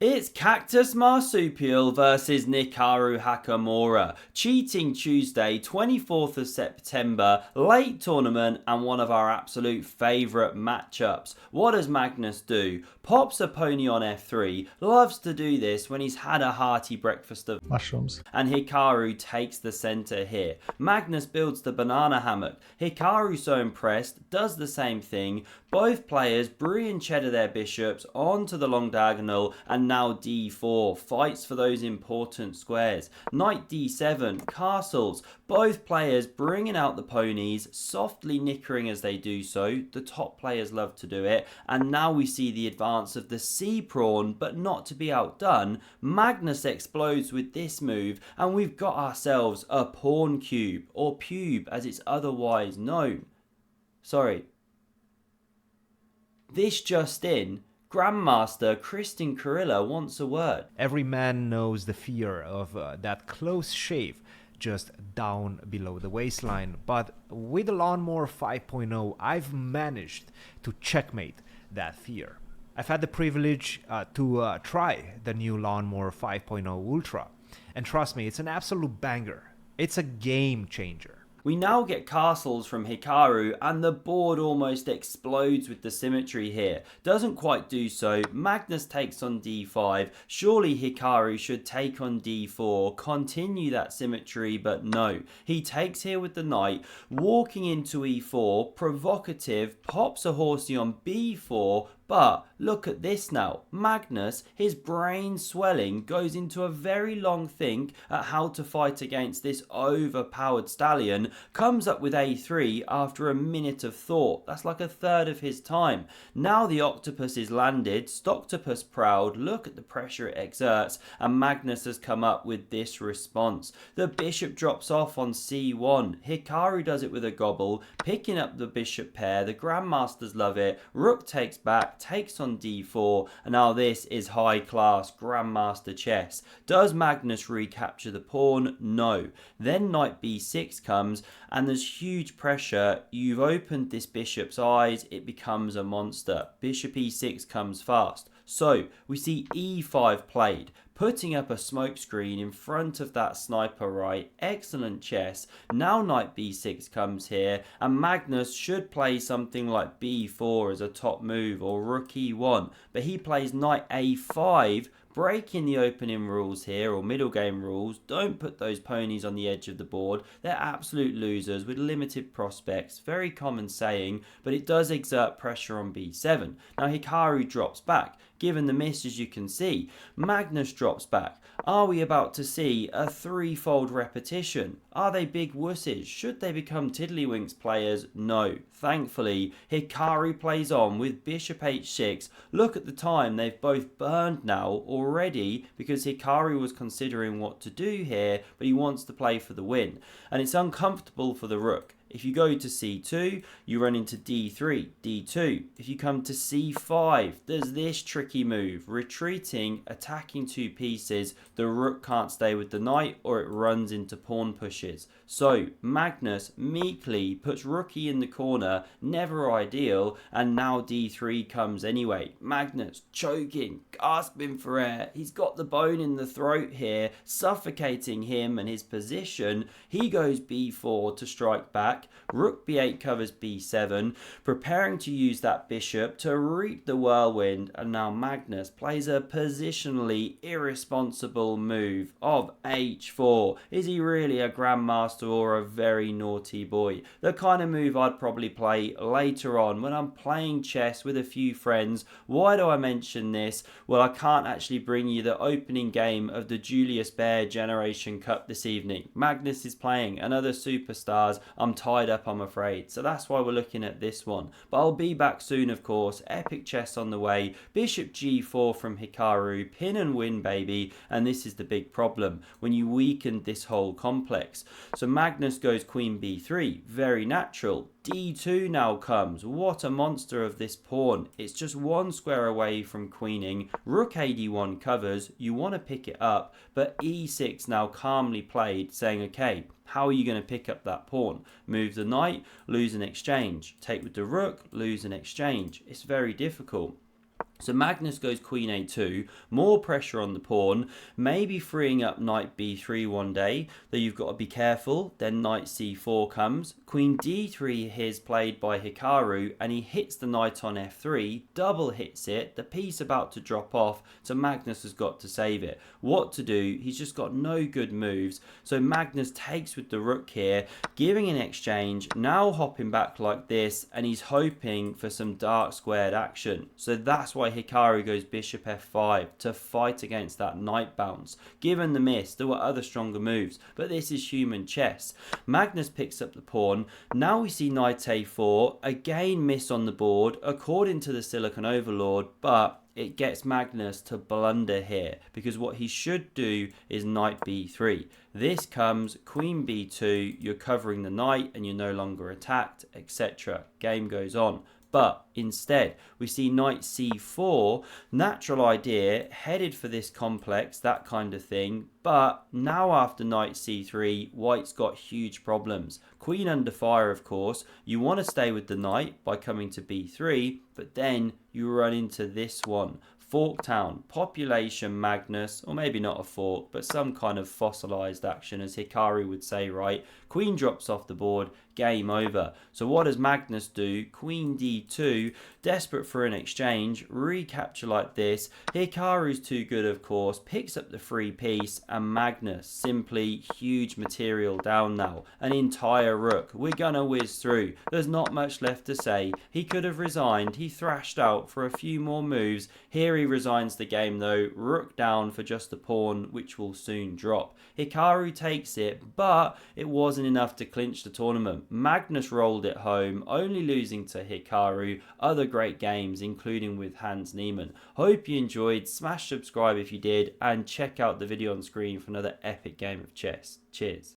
It's Cactus Marsupial versus Hikaru Nakamura. Cheating Tuesday, 24th of September, late tournament and one of our absolute favourite matchups. What does Magnus do? Pops a pony on f3, loves to do this when he's had a hearty breakfast of mushrooms. And Hikaru takes the centre here. Magnus builds the banana hammock. Hikaru, so impressed, does the same thing. Both players brie and cheddar their bishops onto the long diagonal, and now d4 fights for those important squares. Knight d7, castles. Both players bringing out the ponies, softly nickering as they do so. The top players love to do it. And now we see the advance of the C pawn, but not to be outdone. Magnus explodes with this move, and we've got ourselves a pawn cube, or pube as it's otherwise known. This just in, Grandmaster Kristin Kurilla wants a word. Every man knows the fear of that close shave just down below the waistline, but with the Lawnmower 5.0 I've managed to checkmate that fear. I've had the privilege to try the new Lawnmower 5.0 Ultra, and trust me, it's an absolute banger. It's a game changer. We now get castles from Hikaru, and the board almost explodes with the symmetry here. Doesn't quite do so. Magnus takes on d5. Surely Hikaru should take on d4, continue that symmetry, but no. He takes here with the knight, walking into e4, provocative, pops a horsey on b4, but look at this now. Magnus, his brain swelling, goes into a very long think at how to fight against this overpowered stallion, comes up with a3 after a minute of thought. That's like a third of his time. Now the octopus is landed, Stoctopus proud, look at the pressure it exerts, and Magnus has come up with this response. The bishop drops off on c1. Hikaru does it with a gobble, picking up the bishop pair. The grandmasters love it. Rook takes back, takes on d4, and now this is high class grandmaster chess. Does Magnus recapture the pawn? No. Then knight b6 comes, and there's huge pressure. You've opened this bishop's eyes, it becomes a monster. Bishop e6 comes fast. So we see e5 played, putting up a smokescreen in front of that sniper right. Excellent chess. Now knight b6 comes here, and Magnus should play something like b4 as a top move, or rook e1, but he plays knight a5, breaking the opening rules here, or middle game rules. Don't put those ponies on the edge of the board. They're absolute losers with limited prospects. Very common saying, but it does exert pressure on b7. Now Hikaru drops back. Given the miss, as you can see, Magnus drops back. Are we about to see a threefold repetition? Are they big wusses? Should they become tiddlywinks players? No. Thankfully, Hikaru plays on with bishop h6. Look at the time, they've both burned now already, because Hikaru was considering what to do here, but he wants to play for the win. And it's uncomfortable for the rook. If you go to c2, you run into d3, d2. If you come to c5, there's this tricky move. Retreating, attacking two pieces, the rook can't stay with the knight, or it runs into pawn pushes. So Magnus meekly puts rookie in the corner, never ideal, and now d3 comes anyway. Magnus choking, gasping for air. He's got the bone in the throat here, suffocating him and his position. He goes b4 to strike back. Rook b8 covers b7, preparing to use that bishop to reap the whirlwind, and now Magnus plays a positionally irresponsible move of h4. Is he really a grandmaster or a very naughty boy? The kind of move I'd probably play later on when I'm playing chess with a few friends. Why do I mention this? Well, I can't actually bring you the opening game of the Julius Baer Generation Cup this evening. Magnus is playing, and other superstars. I'm tied up, I'm afraid, so that's why we're looking at this one. But I'll be back soon, of course. Epic chess on the way. Bishop g4 from Hikaru, pin and win, baby. And this is the big problem when you weaken this whole complex. So Magnus goes queen b3, very natural. d2 now comes. What a monster of this pawn. It's just one square away from queening. Rook ad1 covers. You want to pick it up, but e6 now calmly played, saying, okay, how are you going to pick up that pawn? Move the knight, lose an exchange. Take with the rook, lose an exchange. It's very difficult. So Magnus goes queen a2, more pressure on the pawn, maybe freeing up knight b3 one day, though you've got to be careful. Then knight c4 comes, queen d3 here's played by Hikaru, and he hits the knight on f3, double hits it, the piece about to drop off, so Magnus has got to save it. What to do? He's just got no good moves, so Magnus takes with the rook here, giving an exchange, now hopping back like this, and he's hoping for some dark squared action. So that's why Hikaru goes bishop f5 to fight against that knight bounce. Given the miss, there were other stronger moves, but this is human chess. Magnus picks up the pawn. Now we see knight a4, again miss on the board according to the Silicon Overlord, but it gets Magnus to blunder here, because what he should do is knight b3. This comes queen b2, you're covering the knight and you're no longer attacked, etc. Game goes on. But instead, we see knight c4, natural idea, headed for this complex, that kind of thing. But now after knight c3, white's got huge problems. Queen under fire, of course. You want to stay with the knight by coming to b3, but then you run into this one. Forktown, population Magnus, or maybe not a fork, but some kind of fossilized action, as Hikaru would say, right? Queen drops off the board, game over. So what does Magnus do? Queen d2, desperate for an exchange, recapture like this. Hikaru's too good, of course, picks up the free piece, and Magnus, simply huge material down now. An entire rook. We're gonna whiz through. There's not much left to say. He could have resigned. He thrashed out for a few more moves. Here he resigns the game though. Rook down for just a pawn, which will soon drop. Hikaru takes it, but it wasn't enough to clinch the tournament. Magnus rolled it home, only losing to Hikaru. Other great games, including with Hans Niemann. Hope you enjoyed. Smash subscribe if you did, and check out the video on screen for another epic game of chess. Cheers.